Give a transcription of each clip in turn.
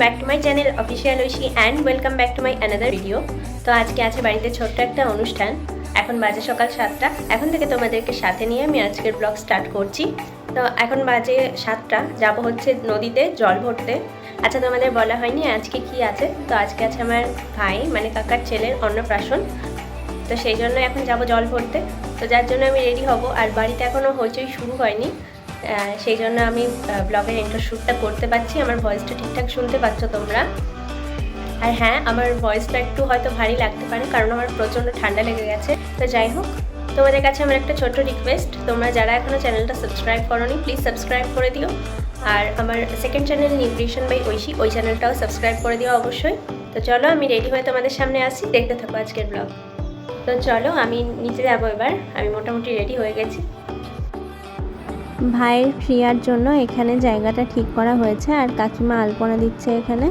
Back to my channel official Oishi and welcome back to my another video. তো আজকে আছে বাড়িতে ছোট্ট একটা অনুষ্ঠান। এখন বাজে সকাল 7টা। এখন থেকে তোমাদেরকে সাথে নিয়ে আমি আজকের ব্লগ স্টার্ট করছি। তো এখন বাজে 7টা, যাব হচ্ছে নদীতে জল ভরতে। আচ্ছা, তোমাদের বলা হয়নি আজকে কি আছে। তো আজকে আছে আমার ভাই মানে কাকার ছেলের অন্নপ্রাশন। তো সেই জন্য এখন যাব জল ভরতে। তো যার জন্য আমি রেডি হব। আর বাড়িতে এখনও হইচই শুরু হয়নি, সেই জন্য আমি ব্লগের ইন্ট্রো শ্যুটটা করতে পারছি। আমার ভয়েসটা ঠিকঠাক শুনতে পাচ্ছ তোমরা। আর হ্যাঁ, আমার ভয়েসটা একটু হয়তো ভারী লাগতে পারে, কারণ আমার প্রচণ্ড ঠান্ডা লেগে গেছে। তো যাই হোক, তোমাদের কাছে আমার একটা ছোট্ট রিকোয়েস্ট, তোমরা যারা এখনও চ্যানেলটা সাবস্ক্রাইব করোনি প্লিজ সাবস্ক্রাইব করে দিও। আর আমার second channel nutrition by Oishi, ওই চ্যানেলটাও সাবস্ক্রাইব করে দিও অবশ্যই। তো চলো আমি রেডি হয়ে তোমাদের সামনে আসি, দেখতে থাকো আজকের ব্লগ। তো চলো আমি নিচে যাবো এবার। আমি মোটামুটি রেডি হয়ে গেছি। ভাইয়ের ক্রিয়ার জন্য এখানে জায়গাটা ঠিক করা হয়েছে, আর কাকিমা আলপনা দিচ্ছে এখানে।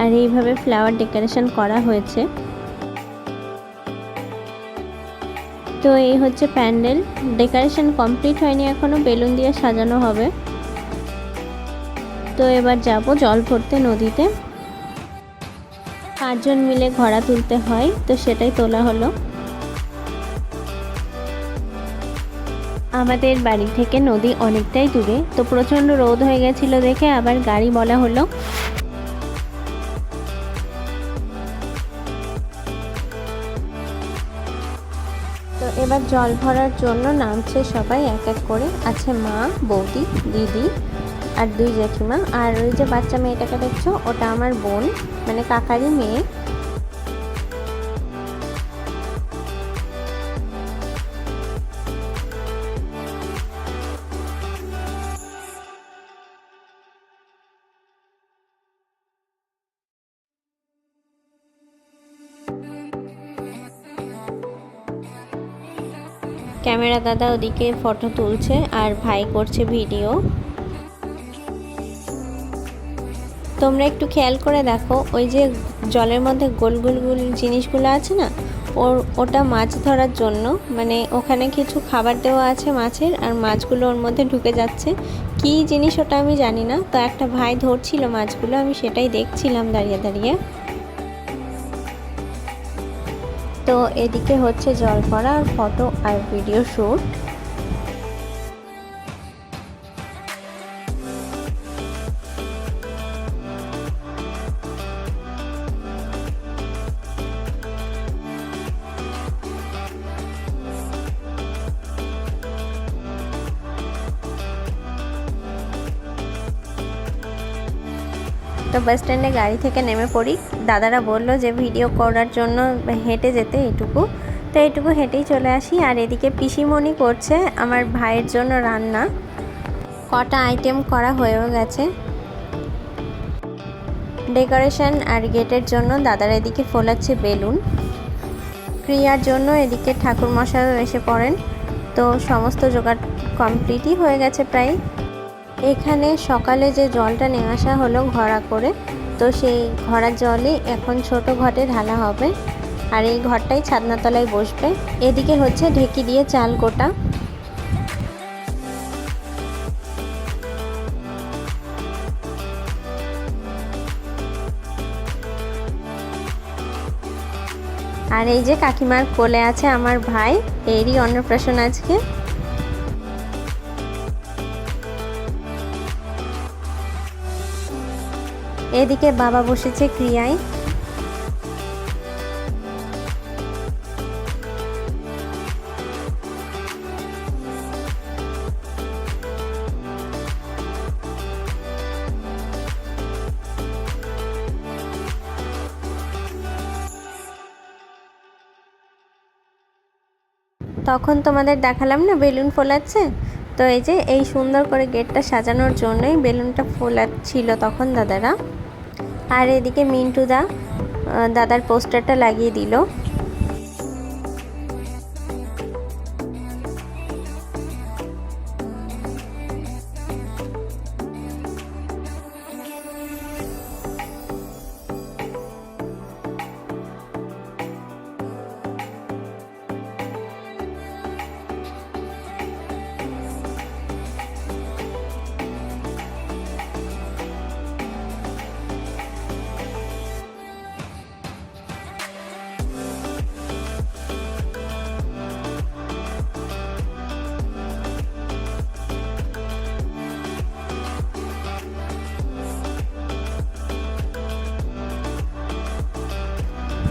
আর এইভাবে ফ্লাওয়ার ডেকোরেশন করা হয়েছে। তো এই হচ্ছে প্যান্ডেল। ডেকোরেশন কমপ্লিট হয়নি এখনো, বেলুন দিয়ে সাজানো হবে। তো এবার যাব জল ভরতে নদীতে। 5 জন মিলে ঘোড়া তুলতে হয়, তো সেটাই তোলা হলো। আমাদের বাড়ি থেকে নদী অনেকটাই দূরে, তো প্রচণ্ড রোদ হয়ে গেছিল দেখে আবার গাড়ি বলা হলো। তো এবার জল ভরার জন্য নামছে সবাই এক এক করে। আছে মা, বৌদি, দিদি আর 2 জেঠিমা। আর ওই যে বাচ্চা মেয়েটাকে দেখছো, ওটা আমার বোন মানে কাকারই মেয়ে। ক্যামেরা দাদা ওদিকে ফটো তুলছে আর ভাই করছে ভিডিও। তোমরা একটু খেয়াল করে দেখো, ওই যে জলের মধ্যে গোল গোল গোল জিনিসগুলো আছে না, ওটা মাছ ধরার জন্য। মানে ওখানে কিছু খাবার দেওয়া আছে মাছের, আর মাছগুলো ওর মধ্যে ঢুকে যাচ্ছে। কী জিনিস ওটা আমি জানি না। তো একটা ভাই ধরছিল মাছগুলো, আমি সেটাই দেখছিলাম দাঁড়িয়ে দাঁড়িয়ে। তো এদিকে হচ্ছে জল ভরা আর ফটো আর ভিডিও শ্যুট। তো বাস স্ট্যান্ডে গাড়ি থেকে নেমে পড়ি। দাদারা বললো যে ভিডিও করার জন্য হেঁটে যেতে এইটুকু। তো এইটুকু হেঁটেই চলে আসি। আর এদিকে পিসিমণি করছে আমার ভাইয়ের জন্য রান্না। কটা আইটেম করা হয়েও গেছে। ডেকোরেশন আর গেটের জন্য দাদারা এদিকে ফোলাচ্ছে বেলুন। ক্রিয়ার জন্য এদিকে ঠাকুরমশাইও এসে পড়েন। তো সমস্ত জোগাড় কমপ্লিটই হয়ে গেছে প্রায়। এখানে সকালে যে জলটা নিয়ে আসা হলো ঘড়া করে, তো সেই ঘড়ার জলই এখন ছোট ঘটে ঢালা হবে। আর এই ঘরটাই ছাদনাতলায় বসবে। এদিকে হচ্ছে ঢেকি দিয়ে চাল কোটা। আর এই যে কাকিমার কোলে আছে আমার ভাই, এরই অন্নপ্রাশন আজকে। এদিকে বাবা বসেছে ক্রিয়ায়। তখন তোমাদের দেখালাম না বেলুন ফোলাচ্ছে। তো এই যে এই সুন্দর করে গেটটা সাজানোর জন্যই বেলুনটা ফোলাচ্ছিল তখন দাদারা। আর এদিকে মিন্টু দাদার পোস্টারটা লাগিয়ে দিল।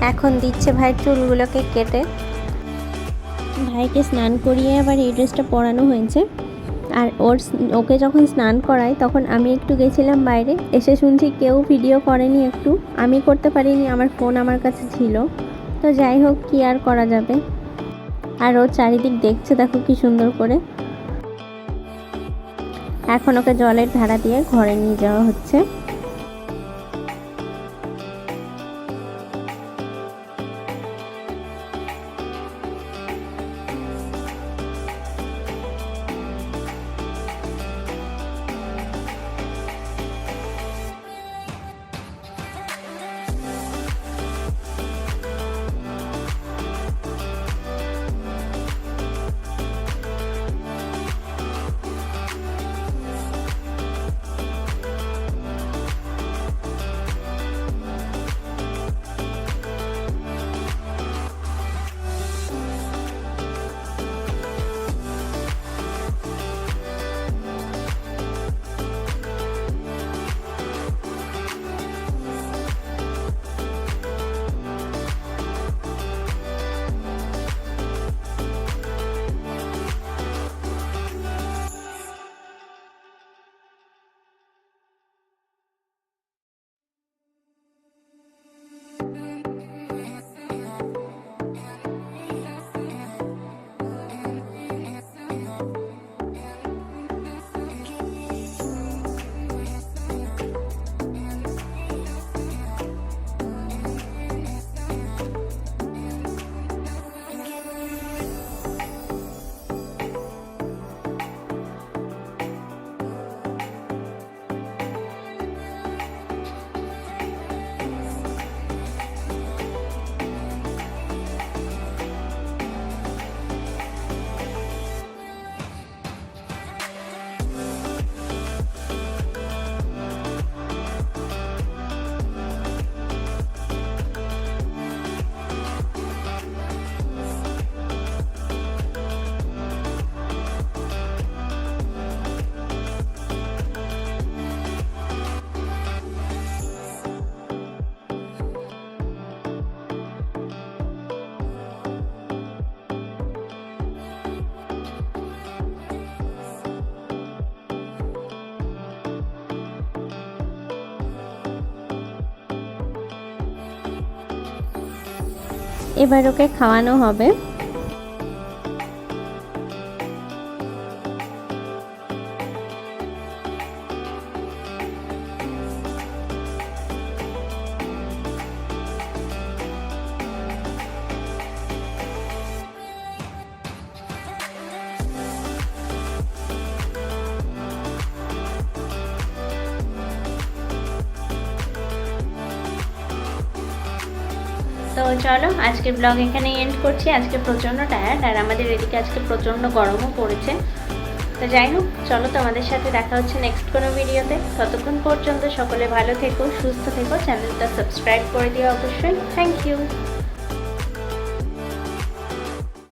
এখন দিচ্ছে ভাই চুলগুলোকে কেটে। ভাইকে স্নান করিয়ে আবার এই ড্রেসটা পরানো হয়েছে। আর ওকে যখন স্নান করাই তখন আমি একটু গেছিলাম বাইরে, এসে শুনছি কেউ ভিডিও করেনি, একটু আমি করতে পারিনি, আমার ফোন আমার কাছে ছিল। তো যাই হোক, কি আর করা যাবে। আর ও চারিদিক দেখছে, দেখো কি সুন্দর করে। এখন ওকে জলের ধারা দিয়ে ঘরে নিয়ে যাওয়া হচ্ছে। এবার ওকে খাওয়ানো হবে। তো চলো, আজকের ব্লগ এখানেই এন্ড করছি। আজকে প্রচণ্ড টায়ার্ড, আর আমাদের এদিকে আজকে প্রচণ্ড গরমও পড়েছে। তো যাই হোক, চলো, তোমাদের সাথে দেখা হচ্ছে নেক্সট কোনো ভিডিওতে। ততক্ষণ পর্যন্ত সকলে ভালো থেকো, সুস্থ থেকো, চ্যানেলটা সাবস্ক্রাইব করে দিও অবশ্যই। Thank you.